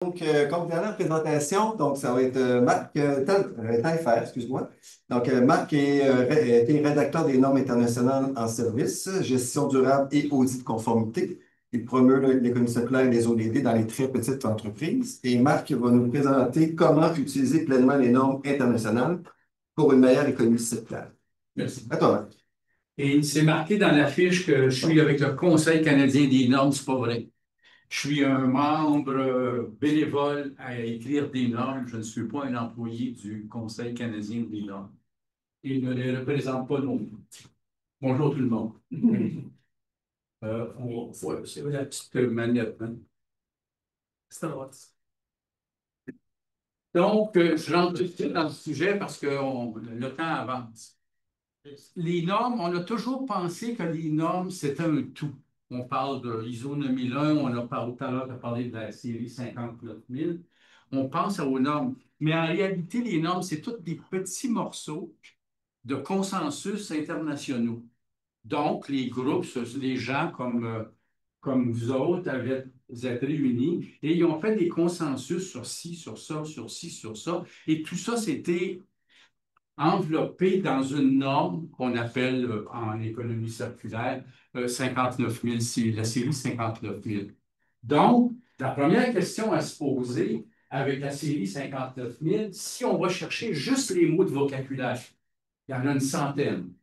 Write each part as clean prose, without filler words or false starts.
Donc, comme dernière présentation, donc ça va être Marc Taillefer, excuse-moi. Donc, Marc était rédacteur des normes internationales en service, gestion durable et audit de conformité. Il promeut l'économie circulaire et les ODD dans les très petites entreprises. Et Marc va nous présenter comment utiliser pleinement les normes internationales pour une meilleure économie circulaire. Merci. À toi, Marc. Et c'est marqué dans la fiche que je suis avec le Conseil canadien des normes, c'est pas vrai. Je suis un membre bénévole à écrire des normes. Je ne suis pas un employé du Conseil canadien des normes. Il ne les représente pas non plus. Bonjour tout le monde. C'est la petite manette. Hein? C'est à droite. Donc, je rentre tout de suite dans le sujet parce que le temps avance. Les normes, on a toujours pensé que les normes, c'était un tout. On parle de l'ISO 9001, on a parlé tout à l'heure, on a parlé de la série 59000. On pense aux normes. Mais en réalité, les normes, c'est tous des petits morceaux de consensus internationaux. Donc, les groupes, les gens comme vous autres, vous êtes réunis et ils ont fait des consensus sur ci, sur ça, sur ci, sur ça. Et tout ça, c'était enveloppé dans une norme qu'on appelle en économie circulaire 59 000, c'est la série 59 000. Donc, la première question à se poser avec la série 59 000, si on va chercher juste les mots de vocabulaire, il y en a une centaine.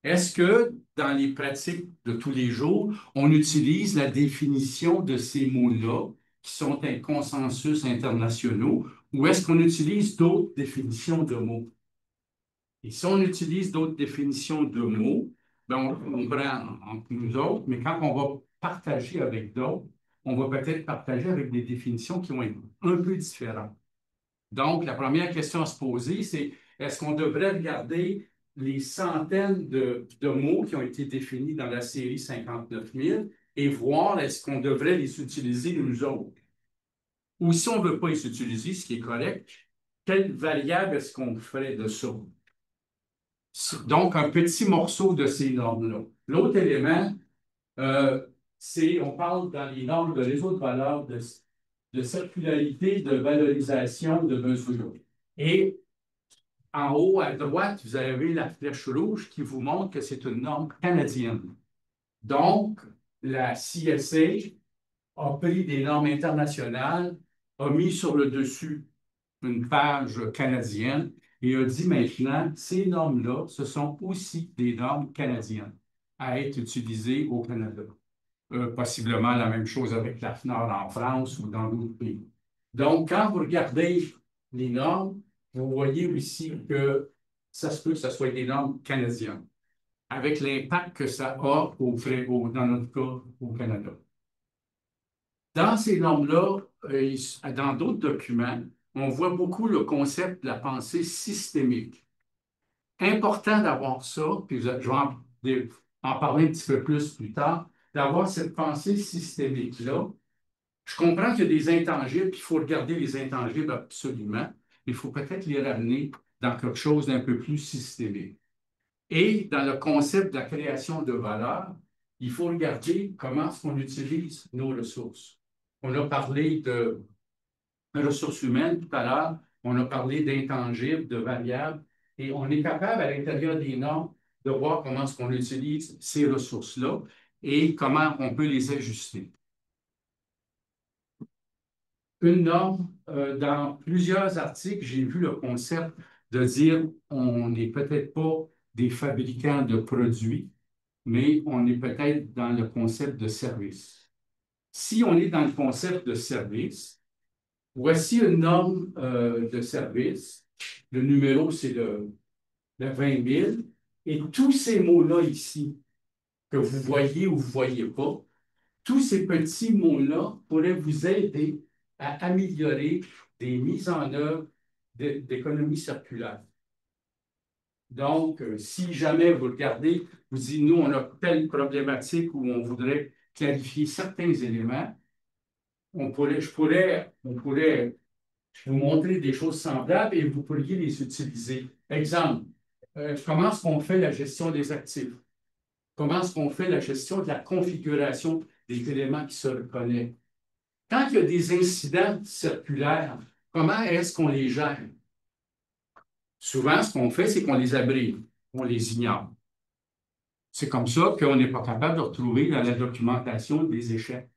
Est-ce que dans les pratiques de tous les jours, on utilise la définition de ces mots-là, qui sont un consensus internationaux, ou est-ce qu'on utilise d'autres définitions de mots? Et si on utilise d'autres définitions de mots, ben on prend entre nous autres, mais quand on va partager avec d'autres, on va peut-être partager avec des définitions qui vont être un peu différentes. Donc, la première question à se poser, c'est est-ce qu'on devrait regarder les centaines de mots qui ont été définis dans la série 59 000 et voir est-ce qu'on devrait les utiliser nous autres? Ou si on ne veut pas les utiliser, ce qui est correct, quelle variable est-ce qu'on ferait de ça? Donc, un petit morceau de ces normes-là. L'autre élément, c'est, on parle dans les normes de réseau de valeur de circularité, de valorisation, de mesure. Et en haut à droite, vous avez la flèche rouge qui vous montre que c'est une norme canadienne. Donc, la CSA a pris des normes internationales, a mis sur le dessus une page canadienne et a dit maintenant, ces normes-là, ce sont aussi des normes canadiennes à être utilisées au Canada. Possiblement la même chose avec la FNOR en France ou dans d'autres pays. Donc, quand vous regardez les normes, vous voyez aussi que ça se peut que ce soit des normes canadiennes, avec l'impact que ça a dans notre cas au Canada. Dans ces normes-là, dans d'autres documents, on voit beaucoup le concept de la pensée systémique. Important d'avoir ça, puis je vais en parler un petit peu plus tard, d'avoir cette pensée systémique-là. Je comprends qu'il y a des intangibles, puis il faut regarder les intangibles absolument, mais il faut peut-être les ramener dans quelque chose d'un peu plus systémique. Et dans le concept de la création de valeur, il faut regarder comment est-ce qu'on utilise nos ressources. On a parlé de ressources humaines tout à l'heure, on a parlé d'intangibles, de variables, et on est capable à l'intérieur des normes de voir comment est-ce qu'on utilise ces ressources-là et comment on peut les ajuster. Une norme, dans plusieurs articles, j'ai vu le concept de dire on n'est peut-être pas des fabricants de produits, mais on est peut-être dans le concept de service. Si on est dans le concept de service, voici une norme de service. Le numéro, c'est le 20 000. Et tous ces mots-là ici, que vous voyez ou vous ne voyez pas, tous ces petits mots-là pourraient vous aider à améliorer des mises en œuvre d'économie circulaire. Donc, si jamais vous regardez, vous dites, nous, on a telle problématique où on voudrait clarifier certains éléments, je pourrais vous montrer des choses semblables et vous pourriez les utiliser. Exemple, comment est-ce qu'on fait la gestion des actifs? Comment est-ce qu'on fait la gestion de la configuration des éléments qui se reconnaissent? Quand il y a des incidents circulaires, comment est-ce qu'on les gère? Souvent, ce qu'on fait, c'est qu'on les abrite, on les ignore. C'est comme ça qu'on n'est pas capable de retrouver dans la documentation des échecs,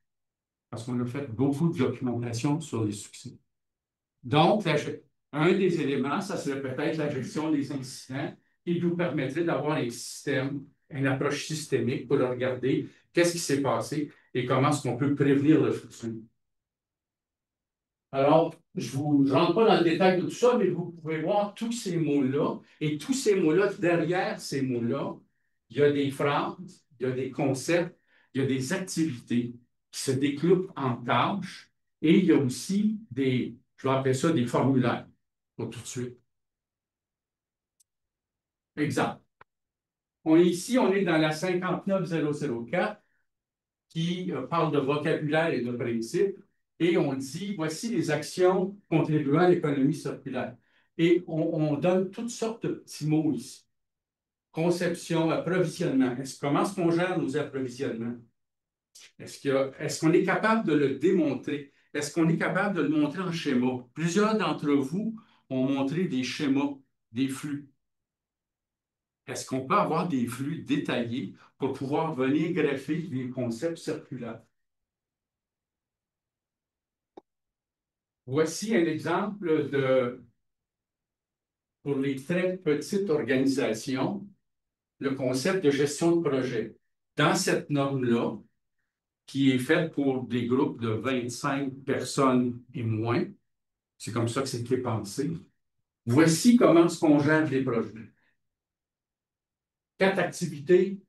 parce qu'on a fait beaucoup de documentation sur les succès. Donc, un des éléments, ça serait peut-être la gestion des incidents qui nous permettrait d'avoir un système, une approche systémique pour regarder qu'est-ce qui s'est passé et comment est-ce qu'on peut prévenir le futur. Alors, je ne rentre pas dans le détail de tout ça, mais vous pouvez voir tous ces mots-là. Et tous ces mots-là, derrière ces mots-là, il y a des phrases, il y a des concepts, il y a des activités qui se découpent en tâches et il y a aussi des, je vais appeler ça des formulaires pour tout de suite. Exemple. Ici, on est dans la 59004 qui parle de vocabulaire et de principes. Et on dit, voici les actions contribuant à l'économie circulaire. Et on donne toutes sortes de petits mots ici. Conception, approvisionnement. Comment est-ce qu'on gère nos approvisionnements? Est-ce qu'on est capable de le démontrer? Est-ce qu'on est capable de le montrer en schéma? Plusieurs d'entre vous ont montré des schémas, des flux. Est-ce qu'on peut avoir des flux détaillés pour pouvoir venir greffer des concepts circulaires? Voici un exemple pour les très petites organisations, le concept de gestion de projet. Dans cette norme-là, qui est faite pour des groupes de 25 personnes et moins, c'est comme ça que c'est pensé, voici comment est-ce qu'on gère les projets. 4 activités.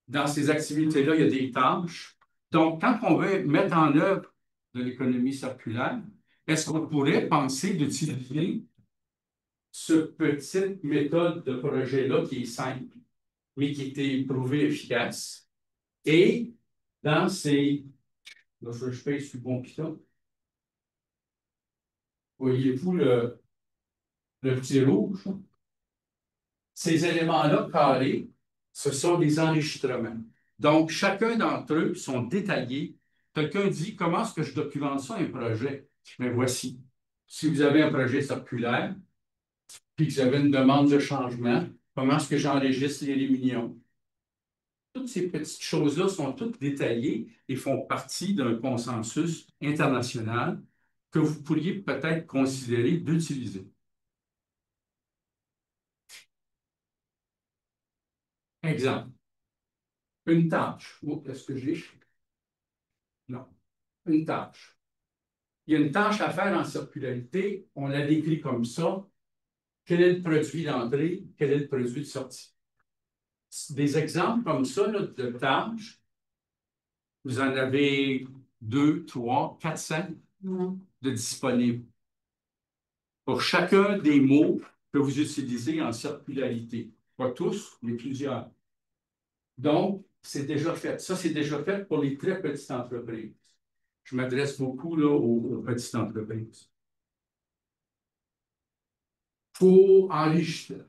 Dans ces activités-là, il y a des tâches. Donc, quand on veut mettre en œuvre de l'économie circulaire, est-ce qu'on pourrait penser d'utiliser cette petite méthode de projet-là qui est simple, mais qui a été prouvée efficace? Et dans ces... Là, je pèse sur le bon piton. Voyez-vous le petit rouge? Ces éléments-là carrés, ce sont des enregistrements. Donc, chacun d'entre eux sont détaillés. Quelqu'un dit, comment est-ce que je documente ça, un projet? Mais voici. Si vous avez un projet circulaire, puis que vous avez une demande de changement, comment est-ce que j'enregistre les réunions? Toutes ces petites choses-là sont toutes détaillées et font partie d'un consensus international que vous pourriez peut-être considérer d'utiliser. Exemple, une tâche. Oh, est-ce que j'ai? Non. Une tâche. Il y a une tâche à faire en circularité, on la décrit comme ça. Quel est le produit d'entrée? Quel est le produit de sortie? Des exemples comme ça là, de tâches, vous en avez 2, 3, 400 de disponibles pour chacun des mots que vous utilisez en circularité. Pas tous, mais plusieurs. Donc, c'est déjà fait. Ça, c'est déjà fait pour les très petites entreprises. Je m'adresse beaucoup là, aux petites entreprises. Pour enregistrer.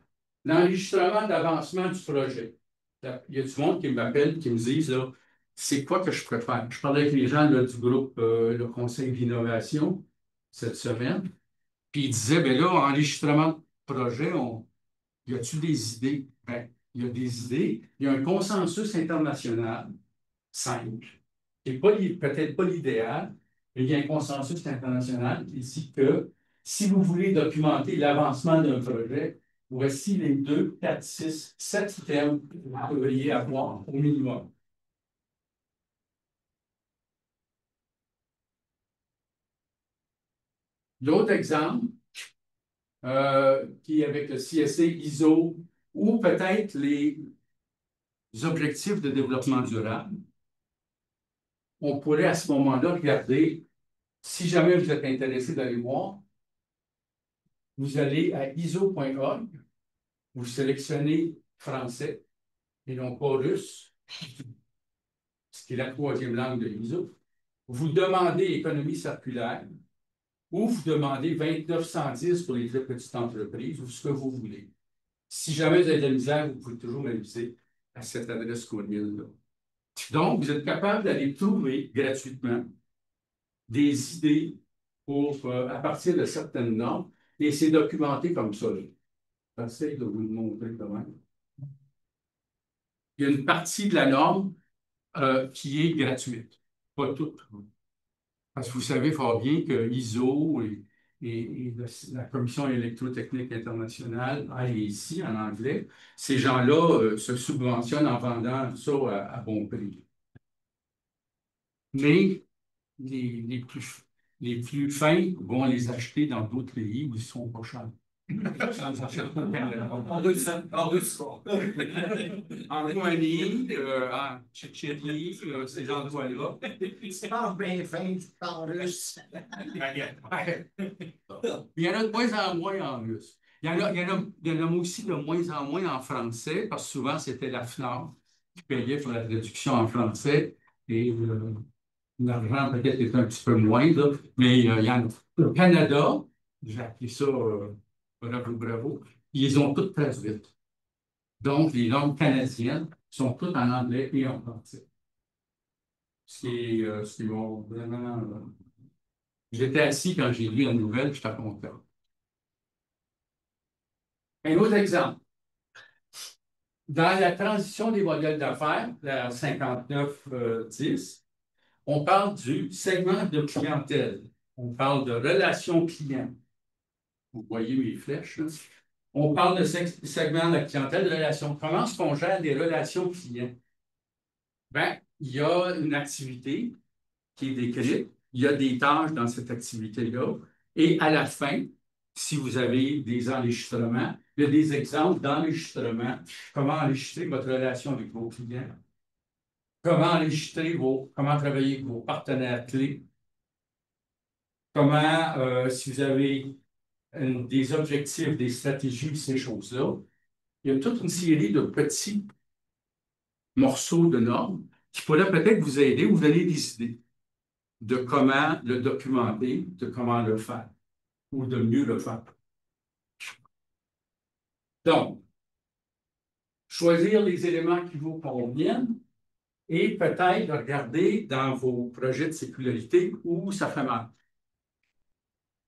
L'enregistrement d'avancement du projet. Il y a du monde qui m'appelle, qui me disent, là, c'est quoi que je préfère? Je parlais avec les gens là, du groupe le Conseil d'innovation cette semaine, puis ils disaient, ben là, enregistrement de projet, y a-t-il des idées? Ben, il y a des idées. Il y a un consensus international simple, qui n'est peut-être pas l'idéal, mais il y a un consensus international qui dit que si vous voulez documenter l'avancement d'un projet, voici les 2, 4, 6, 7 items que vous devriez avoir au minimum. L'autre exemple, qui est avec le CSA ISO, ou peut-être les objectifs de développement durable, on pourrait à ce moment-là regarder, si jamais vous êtes intéressé d'aller voir, vous allez à iso.org, vous sélectionnez français et non pas russe, ce qui est la 3e langue de l'ISO. Vous demandez économie circulaire ou vous demandez 2910 pour les très petites entreprises ou ce que vous voulez. Si jamais vous avez de la misère, vous pouvez toujours m'aviser à cette adresse courriel-là. Donc, vous êtes capable d'aller trouver gratuitement des idées à partir de certaines normes, et c'est documenté comme ça. J'essaie de vous le montrer quand même. Il y a une partie de la norme qui est gratuite, pas toute. Parce que vous savez fort bien que ISO et la Commission électrotechnique internationale, IEC en anglais, ces gens-là se subventionnent en vendant ça à bon prix. Mais les plus fins vont les acheter dans d'autres pays où ils sont pas chers. En russe, hein? En russe. En Roumanie, en Tchétchénie, ces endroits-là. Tu parles bien fin, tu parles russe. Il y en a de moins en moins en russe. Il y en a aussi de moins en moins en français, parce que souvent, c'était la FNAC qui payait pour la traduction en français. Et l'argent peut-être est un petit peu moindre, mais il y en a. Au Canada, j'ai appris ça, bravo, bravo, ils ont toutes traduites. Donc, les normes canadiennes sont toutes en anglais et en français. C'est bon, vraiment. J'étais assis quand j'ai lu la nouvelle, j'étais content. Un autre exemple. Dans la transition des modèles d'affaires, la 59-10, on parle du segment de clientèle. On parle de relations clients. Vous voyez mes flèches, là. On parle de segment de la clientèle, de relations. Comment est-ce qu'on gère des relations clients? Bien, il y a une activité qui est décrite, il y a des tâches dans cette activité-là, et à la fin, si vous avez des enregistrements, il y a des exemples d'enregistrements, comment enregistrer votre relation avec vos clients, comment travailler avec vos partenaires clés, comment, si vous avez des objectifs, des stratégies, ces choses-là. Il y a toute une série de petits morceaux de normes qui pourraient peut-être vous aider ou vous donner des idées de comment le documenter, de comment le faire ou de mieux le faire. Donc, choisir les éléments qui vous conviennent et peut-être regarder dans vos projets de sécurité où ça fait mal.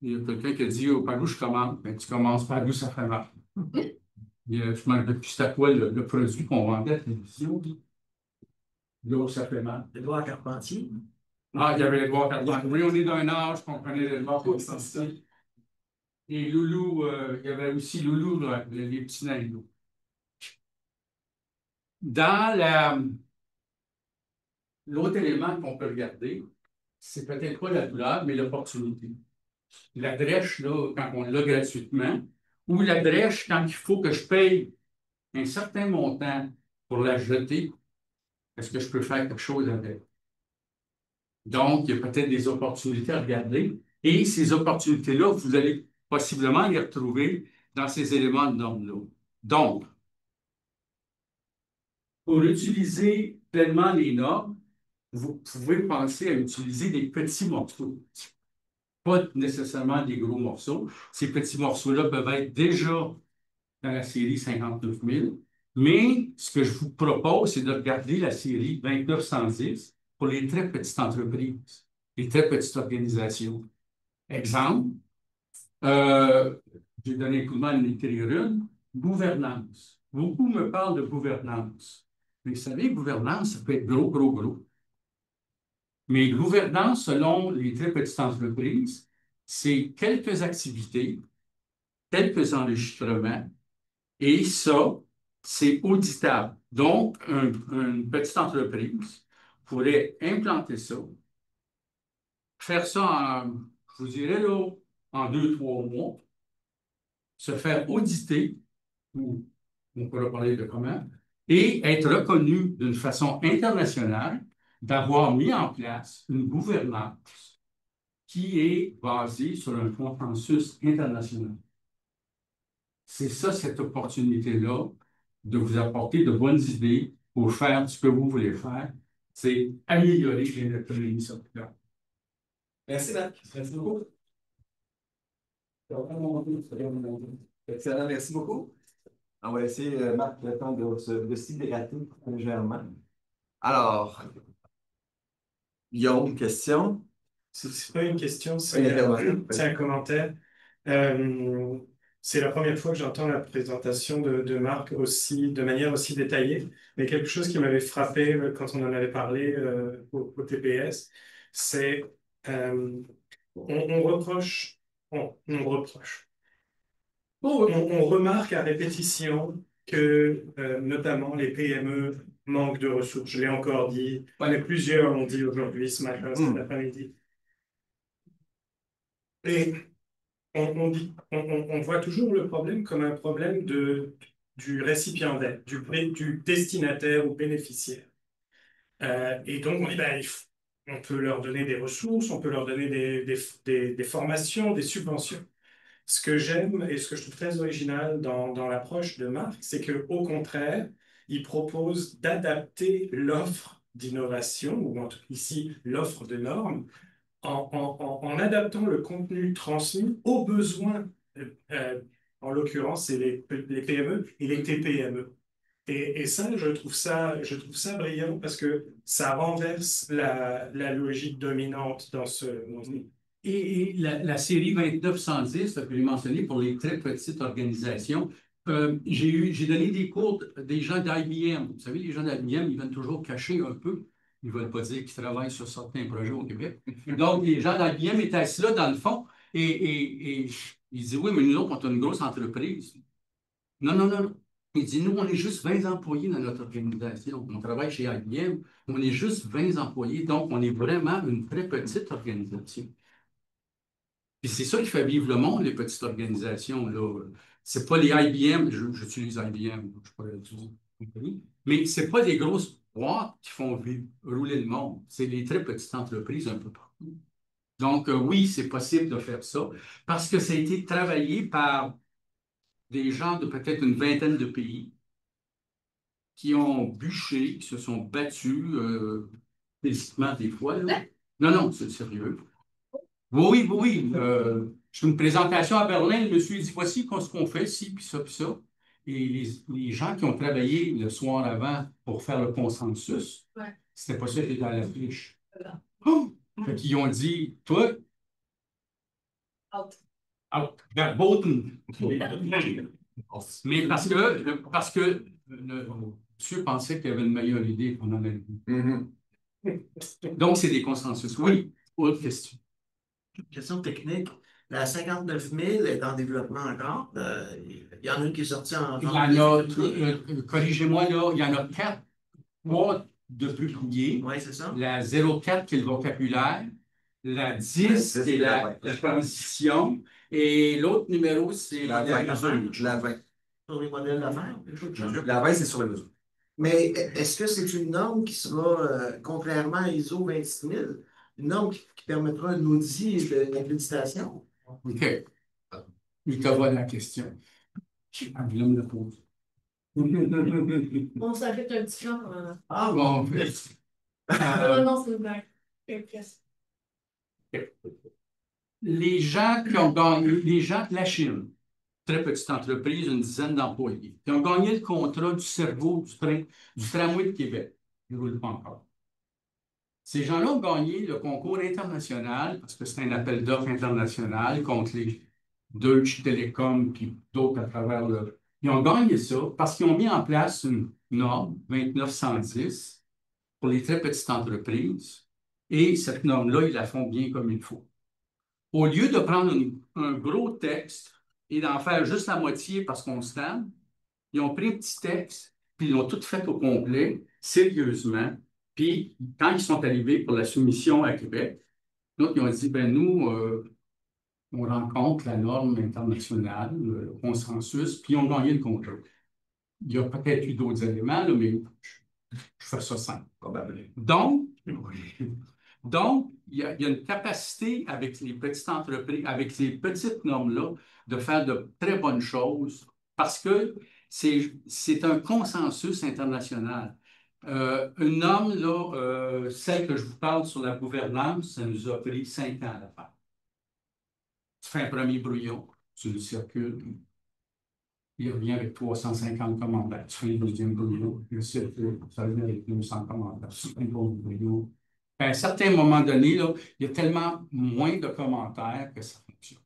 Il y a quelqu'un qui a dit par où je commence? Ben, tu commences par où ça fait mal. Je ne me rappelle plus c'était quoi le produit qu'on vendait à la télévision. Là où ça fait mal. Édouard Carpentier. Ah, il y avait Edouard Carpentier. Oui, on est d'un âge qu'on connaît Edouard Carpentier. Et Loulou, il y avait aussi Loulou, là, les petits nains. L'autre élément qu'on peut regarder, c'est peut-être pas la douleur, mais l'opportunité. La drèche, là, quand on l'a gratuitement, ou la drèche, quand il faut que je paye un certain montant pour la jeter, est-ce que je peux faire quelque chose avec? Donc, il y a peut-être des opportunités à regarder. Et ces opportunités-là, vous allez possiblement les retrouver dans ces éléments de normes-là. Donc, pour utiliser pleinement les normes, vous pouvez penser à utiliser des petits morceaux, pas nécessairement des gros morceaux. Ces petits morceaux-là peuvent être déjà dans la série 59 000, mais ce que je vous propose, c'est de regarder la série 2910 pour les très petites entreprises, les très petites organisations. Exemple, j'ai donné un coup de main à écrire une, gouvernance. Beaucoup me parlent de gouvernance. Mais vous savez, gouvernance, ça peut être gros, gros, gros. Mais gouvernance, selon les très petites entreprises, c'est quelques activités, quelques enregistrements, et ça, c'est auditable. Donc, une petite entreprise pourrait implanter ça, faire ça en, je vous dirais, là, en 2, 3 mois, se faire auditer, ou on pourrait parler de comment, et être reconnu d'une façon internationale d'avoir mis en place une gouvernance qui est basée sur un consensus international. C'est ça, cette opportunité-là, de vous apporter de bonnes idées pour faire ce que vous voulez faire, c'est améliorer l'économie circulaire. Merci, Marc. Merci beaucoup. Excellent, merci beaucoup. On va laisser Marc le temps de s'hydrater légèrement. Alors, Guillaume, question. C'est pas une question, Une intervention. c'est un commentaire. Euh, c'est la première fois que j'entends la présentation de Marc aussi, de manière aussi détaillée, mais quelque chose qui m'avait frappé quand on en avait parlé au TPS, c'est euh, on reproche, on reproche, on remarque à répétition que notamment les PME manquent de ressources. Je l'ai encore dit, Ouais. plusieurs l'ont dit aujourd'hui, ce matin, cet après-midi. Et on voit toujours le problème comme un problème du récipiendaire, du destinataire ou bénéficiaire. Et donc, on dit, ben, on peut leur donner des ressources, on peut leur donner des formations, des subventions. Ce que j'aime et ce que je trouve très original dans l'approche de Marc, c'est qu'au contraire, il propose d'adapter l'offre d'innovation, ou ici l'offre de normes, en adaptant le contenu transmis aux besoins, euh, en l'occurrence, c'est les PME et les TPME. Et ça, je trouve ça brillant parce que ça renverse la logique dominante dans ce. Et la série 2910 que j'ai mentionné pour les très petites organisations, j'ai donné des cours des gens d'IBM. Vous savez, les gens d'IBM, ils viennent toujours cacher un peu. Ils ne veulent pas dire qu'ils travaillent sur certains projets au Québec. Donc, les gens d'IBM étaient assis là dans le fond et ils disaient, oui, mais nous autres, on est une grosse entreprise. Non, non, non, non. Il dit, nous, on est juste 20 employés dans notre organisation. On travaille chez IBM, on est juste 20 employés, donc on est vraiment une très petite organisation. Puis c'est ça qui fait vivre le monde, les petites organisations, là. C'est pas les IBM, j'utilise IBM, je pourrais l'utiliser, mais c'est pas des grosses boîtes qui font rouler le monde. C'est les très petites entreprises un peu partout. Donc, oui, c'est possible de faire ça parce que ça a été travaillé par des gens de peut-être une vingtaine de pays qui ont bûché, qui se sont battus, physiquement des fois, là. Non, non, c'est sérieux. Oui, oui, oui. J'ai une présentation à Berlin. Le monsieur dit, voici ce qu'on fait, ci, puis ça, puis ça. Et les gens qui ont travaillé le soir avant pour faire le consensus, c'était pas ça qui était dans la fiche. Oh! Fait qu'ils ont dit, toi, out, verboten. Mais parce que le monsieur pensait qu'il y avait une meilleure idée qu'on en avait. Donc, c'est des consensus. Oui, autre question. Question technique. La 59 000 est en développement encore. Il y en a une qui est sortie en Il y vente. en a, corrigez-moi là, il y en a quatre, trois de publiés. Oui, c'est ça. La 04 qui est le vocabulaire, la 10 qui est la transition, et l'autre numéro, c'est La 20. La 20. Sur les modèles d'affaires. La 20, c'est sur les mesures. Mais est-ce que c'est une norme qui sera, contrairement à ISO 26 000, une norme qui permettra un audit d'accréditation? OK. Il te voit la question. Ah, il me le pose. On s'arrête un petit peu. Ah, bon, Non, c'est une blague. Yes. les gens qui ont gagné, les gens de la Chine, très petite entreprise, une dizaine d'employés, qui ont gagné le contrat du cerveau du tramway de Québec. Ils ne roulent pas encore. Ces gens-là ont gagné le concours international, parce que c'est un appel d'offres international contre les Deutsche Telekom puis d'autres à travers le. Ils ont gagné ça parce qu'ils ont mis en place une norme 2910 pour les très petites entreprises. Et cette norme-là, ils la font bien comme il faut. Au lieu de prendre un gros texte et d'en faire juste la moitié parce qu'on se tente, ils ont pris un petit texte, puis ils l'ont tout fait au complet, sérieusement. Puis, quand ils sont arrivés pour la soumission à Québec, donc, ils ont dit, ben nous, on rencontre la norme internationale, le consensus, puis ils ont gagné le contrat. Il y a peut-être eu d'autres éléments, là, mais je fais ça simple. Probablement. Donc, il y a une capacité avec les petites entreprises, avec ces petites normes-là, de faire de très bonnes choses parce que c'est un consensus international. Une norme, là, celle que je vous parle sur la gouvernance, ça nous a pris 5 ans à la faire. Tu fais un premier brouillon, tu le circules, il revient avec 350 commentaires. Tu fais un deuxième brouillon, le circuit, ça revient avec 200 commentaires. Tu fais un autre brouillon, À un certain moment donné, là, il y a tellement moins de commentaires que ça fonctionne.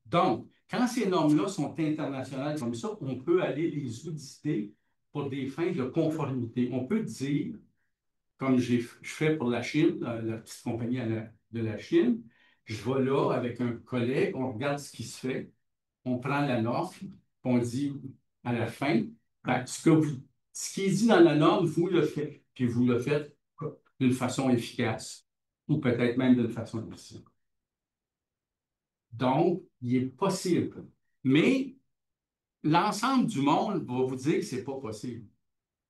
Donc, quand ces normes-là sont internationales comme ça, on peut aller les auditer pour des fins de conformité. On peut dire, comme je fais pour la Chine, la petite compagnie de la Chine, je vais là avec un collègue, on regarde ce qui se fait, on prend la norme, puis on dit à la fin, ben, ce qui est dit dans la norme, vous le faites, puis vous le faites d'une façon efficace, ou peut-être même d'une façon difficile. Donc, il est possible. Mais l'ensemble du monde va vous dire que ce n'est pas possible.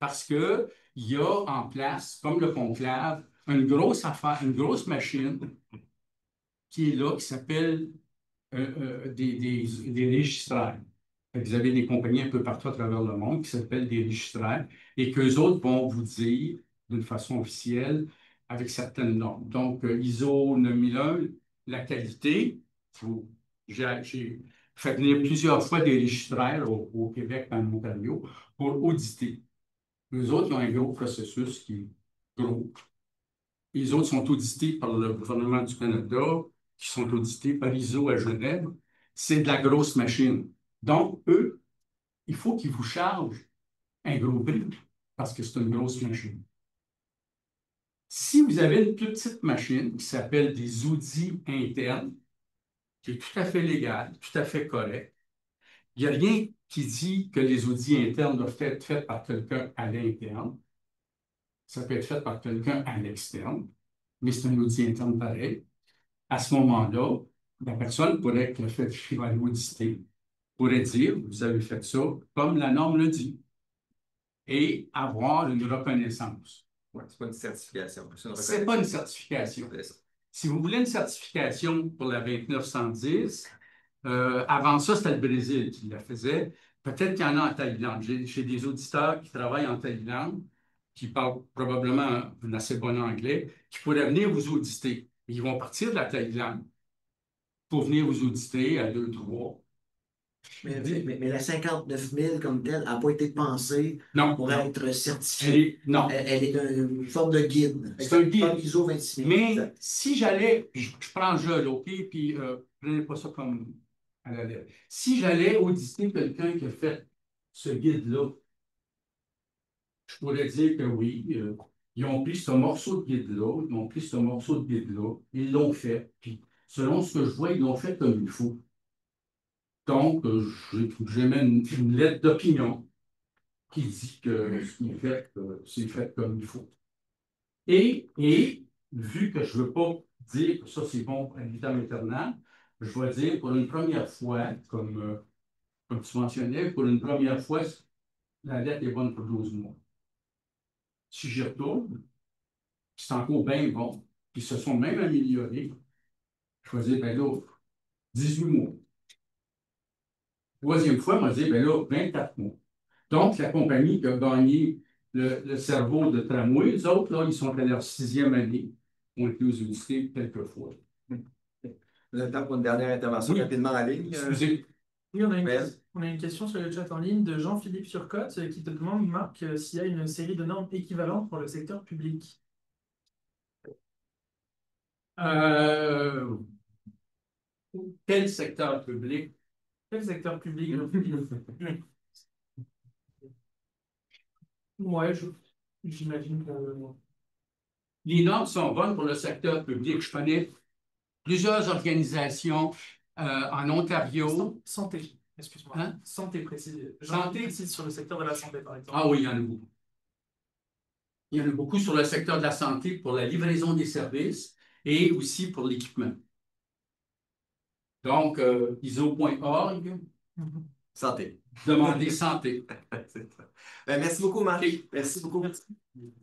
Parce qu'il y a en place, comme le conclave, une grosse affaire, une grosse machine qui est là, qui s'appelle des registraires. Fait que vous avez des compagnies un peu partout à travers le monde qui s'appellent des registraires et qu'eux autres vont vous dire d'une façon officielle avec certaines normes. Donc, ISO 9001, la qualité, j'ai fait venir plusieurs fois des registraires au Québec, en Ontario, pour auditer. Eux autres, ils ont un gros processus qui est gros. Les autres sont audités par le gouvernement du Canada, qui sont audités par ISO à Genève. C'est de la grosse machine. Donc, eux, il faut qu'ils vous chargent un gros prix parce que c'est une grosse machine. Si vous avez une plus petite machine qui s'appelle des outils internes, qui est tout à fait légal, tout à fait correct, il n'y a rien qui dit que les outils internes doivent être faits par quelqu'un à l'interne. Ça peut être fait par quelqu'un à l'externe, mais c'est un outil interne pareil. À ce moment-là, la personne pourrait, qui va l'auditer, pourrait dire, vous avez fait ça comme la norme le dit, et avoir une reconnaissance. Ouais, c'est pas une certification. Ce n'est pas une certification. Si vous voulez une certification pour la 2910, avant ça, c'était le Brésil qui la faisait. Peut-être qu'il y en a en Thaïlande. J'ai des auditeurs qui travaillent en Thaïlande, qui parlent probablement un assez bon anglais, qui pourraient venir vous auditer. Ils vont partir de la Thaïlande pour venir vous auditer à 2, 3. Mais la 59 000 comme telle n'a pas été pensée Non, pour non. être certifiée. Non. Elle est une forme de guide. C'est un guide. Comme ISO 26 000. Mais Exact. si j'allais, je prends le jeu, là, OK, puis prenez pas ça comme à la lettre. Si j'allais auditer quelqu'un qui a fait ce guide-là, je pourrais dire que oui, ils ont pris ce morceau de guide-là, ils ont pris ce morceau de guide-là, ils l'ont fait, puis selon ce que je vois, ils l'ont fait comme il faut. Donc, j'émets une lettre d'opinion qui dit que ce qui est fait, c'est fait comme il faut. Et vu que je ne veux pas dire que ça c'est bon à vitam aeternam, je vais dire pour une première fois, comme tu mentionnais, pour une première fois, la lettre est bonne pour 12 mois. Si j'y retourne, c'est encore bien bon, puis ils se sont même améliorés, je vais dire, ben là, 18 mois. Troisième fois, on va dire, ben là, 24 mois. Donc, la compagnie qui a gagné le cerveau de tramway, les autres, là, ils sont à leur 6e année, ont été aux unités quelques fois. Vous avez le temps pour une dernière intervention Oui. rapidement en ligne. Excusez. Oui, Ben. on a une question sur le chat en ligne de Jean-Philippe Turcotte qui te demande, Marc, s'il y a une série de normes équivalentes pour le secteur public. Quel secteur public? Quel secteur public? Ouais, j'imagine que... Les normes sont bonnes pour le secteur public. Je connais plusieurs organisations en Ontario. Santé, excuse-moi. Hein? Santé précise. Santé Précise sur le secteur de la santé, par exemple. Ah oui, il y en a beaucoup. Il y en a beaucoup sur le secteur de la santé pour la livraison des services et aussi pour l'équipement. Donc, ISO.org, Santé. demandez santé. Ben, merci beaucoup, Marc. Merci beaucoup.